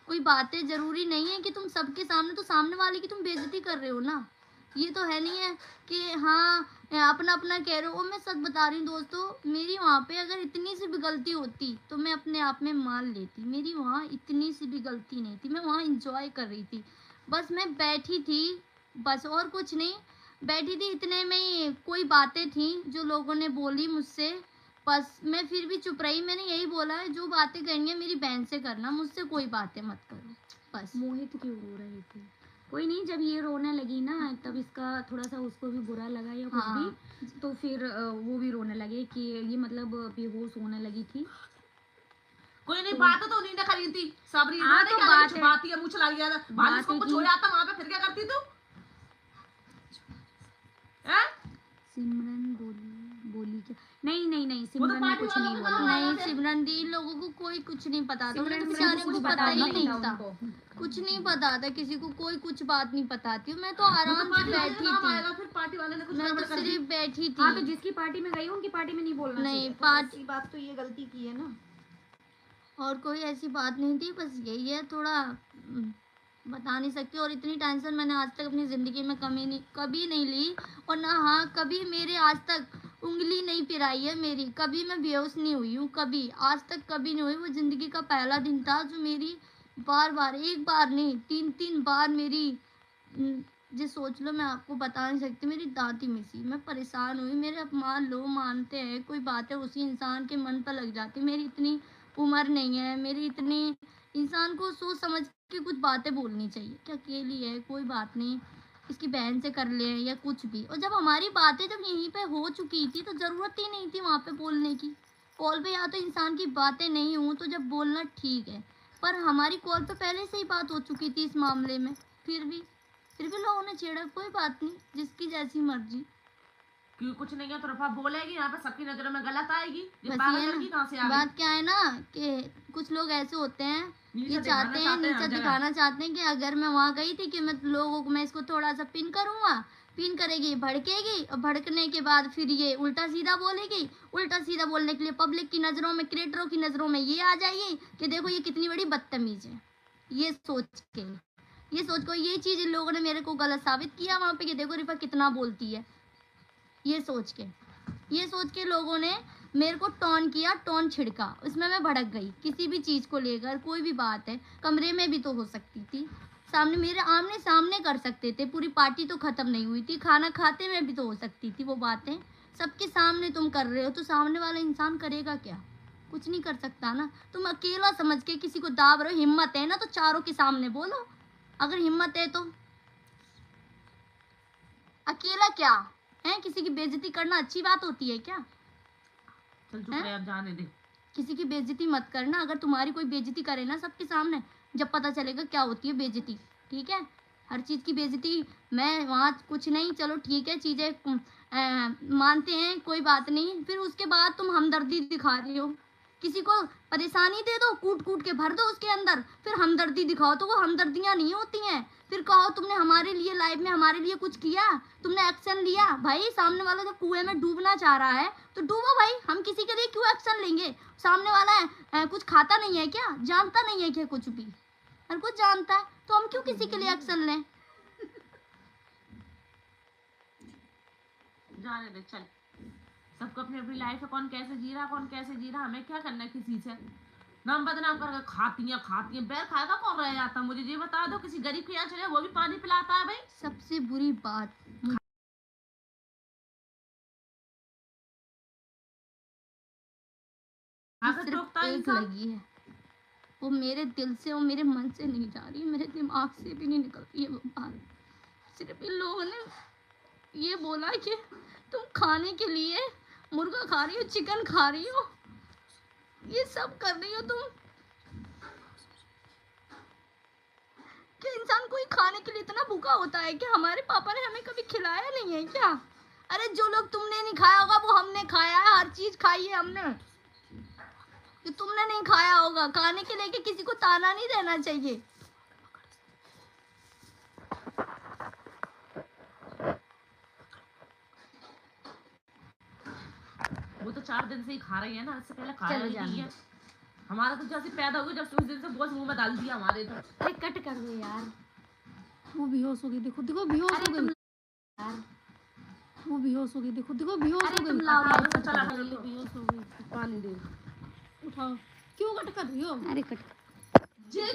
कोई बातें जरूरी नहीं है कि तुम सबके सामने, तो सामने वाले की तुम बेइज्जती कर रहे हो ना। ये तो है नहीं है कि हाँ अपना अपना कह रहे हो। और मैं सच बता रही हूँ दोस्तों, मेरी वहाँ पे अगर इतनी सी भी गलती होती तो मैं अपने आप में मान लेती। मेरी वहाँ इतनी सी भी गलती नहीं थी, मैं वहाँ इंजॉय कर रही थी। बस मैं बैठी थी, बस और कुछ नहीं। बैठी थी, इतने में ही कोई बातें थी जो लोगों ने बोली मुझसे, बस मैं फिर भी चुप रही। मैंने यही बोला है, जो बातें करनी है मेरी बहन से करना, मुझसे कोई बातें मत करो बस। मोहित क्यों रो रही थी? कोई नहीं, जब ये रोने लगी ना तब इसका थोड़ा सा उसको भी बुरा लगा या कुछ हाँ। भी, तो फिर वो भी रोने लगे कि ये मतलब बेहोश होने लगी थी। कोई नहीं, बात तो नहीं खरीदी थी सबरी। हाँ, तो बात ही मुझ चला गया था, भाई इसको कुछ हो जाता वहां पे फिर क्या करती तू? सिमरन बोली क्या? नहीं सिमरन ने कुछ नहीं बोला। नहीं सिमरन दी, इन लोगों को कोई कुछ नहीं पता था, उन्हें तो बेचारे को पता ही नहीं था, कुछ नहीं पता था किसी को, कोई कुछ बात नहीं पता थी। मैं तो आराम से बैठी थी, फिर पार्टी वाले ने कुछ मैं तो सिर्फ बैठी थी। हाँ, तो जिसकी पार्टी में गई उनकी पार्टी में नहीं बोलना नहीं, पार्टी बात तो ये गलती की है ना, और कोई ऐसी बात नहीं थी। बस यही है, थोड़ा बता नहीं सकती। और इतनी टेंशन मैंने आज तक अपनी ज़िंदगी में कभी नहीं ली। और ना हाँ, कभी मेरे आज तक उंगली नहीं पिराई है मेरी, कभी मैं बेहोश नहीं हुई हूँ, कभी आज तक कभी नहीं हुई। वो ज़िंदगी का पहला दिन था जो मेरी बार बार, एक बार नहीं 3 बार मेरी, जो सोच लो, मैं आपको बता नहीं सकती, मेरी दांती मिसी। मैं परेशान हुई, मेरे अपमान लोग मानते हैं, कोई बात है उसी इंसान के मन पर लग जाती। मेरी इतनी उम्र नहीं है, मेरी इतनी, इंसान को सोच समझ के कुछ बातें बोलनी चाहिए कि अकेली है कोई बात नहीं, इसकी बहन से कर ले या कुछ भी। और जब हमारी बातें जब यहीं पे हो चुकी थी तो ज़रूरत ही नहीं थी वहाँ पे बोलने की। कॉल पे या तो इंसान की बातें नहीं हों तो जब बोलना ठीक है, पर हमारी कॉल पे पहले से ही बात हो चुकी थी इस मामले में। फिर भी लोगों ने छेड़ा, कोई बात नहीं, जिसकी जैसी मर्जी। क्यों कुछ नहीं है तो रफा बोलेगी, यहाँ पे सबकी नजरों में गलत आएगी। बस ये ना, बात क्या है ना कि कुछ लोग ऐसे होते हैं, ये चाहते हैं, नीचा दिखाना चाहते हैं कि अगर मैं वहाँ गई थी कि मैं लोगों को, मैं इसको थोड़ा सा पिन करूँगा, पिन करेगी, भड़केगी, और भड़कने के बाद फिर ये उल्टा सीधा बोलेगी। उल्टा सीधा बोलने के लिए पब्लिक की नज़रों में, क्रिएटरों की नज़रों में ये आ जाएगी कि देखो ये कितनी बड़ी बदतमीज है। ये सोच को ये चीज़ इन लोगों ने मेरे को गलत साबित किया वहाँ पे कि देखो रिफा कितना बोलती है। ये सोच के लोगों ने मेरे को टॉन किया, टॉन छिड़का, उसमें मैं भड़क गई। किसी भी चीज़ को लेकर कोई भी बात है, कमरे में भी तो हो सकती थी, सामने मेरे आमने सामने कर सकते थे, पूरी पार्टी तो ख़त्म नहीं हुई थी, खाना खाते में भी तो हो सकती थी वो बातें। सबके सामने तुम कर रहे हो तो सामने वाला इंसान करेगा क्या? कुछ नहीं कर सकता ना। तुम अकेला समझ के किसी को दाब रहे हो, हिम्मत है ना तो चारों के सामने बोलो, अगर हिम्मत है तो। अकेला क्या है, किसी की बेइज्जती करना अच्छी बात होती है क्या? चल चुप रहे, अब जाने दे। किसी की बेइज्जती मत करना। अगर तुम्हारी कोई बेइज्जती करे ना सबके सामने, जब पता चलेगा क्या होती है बेइज्जती। ठीक है, हर चीज़ की बेइज्जती, मैं वहाँ कुछ नहीं, चलो ठीक है, चीज़ें मानते हैं, कोई बात नहीं, फिर उसके बाद तुम हमदर्दी दिखा रही हो। किसी को परेशानी दे दो, कूट कूट के भर दो उसके अंदर, फिर हमदर्दी दिखाओ, तो वो हमदर्दियाँ नहीं होती हैं। फिर कहो तुमने हमारे लिए लाइफ में हमारे लिए कुछ किया, तुमने एक्शन लिया। भाई सामने वाला जब कुएं में डूबना चाह रहा है तो डूबो भाई, हम किसी के लिए क्यों एक्शन लेंगे? सामने वाला कुछ खाता नहीं है क्या, जानता नहीं है क्या कुछ भी? हर कुछ जानता है, तो हम क्यों किसी के लिए एक्शन लें? जाने दे, चल। सबको अपनी अपनी लाइफ है, कौन कैसे जी रहा, कौन कैसे जी रहा, हमें क्या करना है किसी से? नाम बदनाम करके खाती है, बैर खाएगा कौन रह जाता? मुझे ये बता दो, किसी गरीब के यहाँ चले वो भी पानी पिलाता है भाई। सबसे बुरी बात सिर्फ एक लगी है, वो मेरे दिल से और मेरे मन से नहीं जा रही, मेरे दिमाग से भी नहीं निकल रही है वो बात। सिर्फ इन लोगों ने ये बोला कि तुम खाने के लिए मुर्गा खा रही हो, चिकन खा रही हो, ये सब कर रही हो तुम। क्या इंसान कोई खाने के लिए इतना भूखा होता है कि हमारे पापा ने हमें कभी खिलाया नहीं है क्या? अरे जो लोग तुमने नहीं खाया होगा वो हमने खाया है, हर चीज खाई है हमने, जो तुमने नहीं खाया होगा। खाने के लेके किसी को ताना नहीं देना चाहिए। वो तो 4 दिन से ही खा रही है ना, इससे पहले खाया ही नहीं है। हमारा तो जैसे पैदा हुई जब से उस दिन से बोझ मुंह में डाल दिया हमारे तो। अरे कट कर दो यार। वो बेहोश हो गई, देखो देखो बेहोश हो अरे गई, तुम यार, वो बेहोश हो गई, देखो देखो बेहोश अरे हो तुम गई, लाओ हाँ, यार, तो चला कर लो, बेहोश हो गई। पानी दे। उठाओ, क्यों कट कर रही हो? अरे कट। जे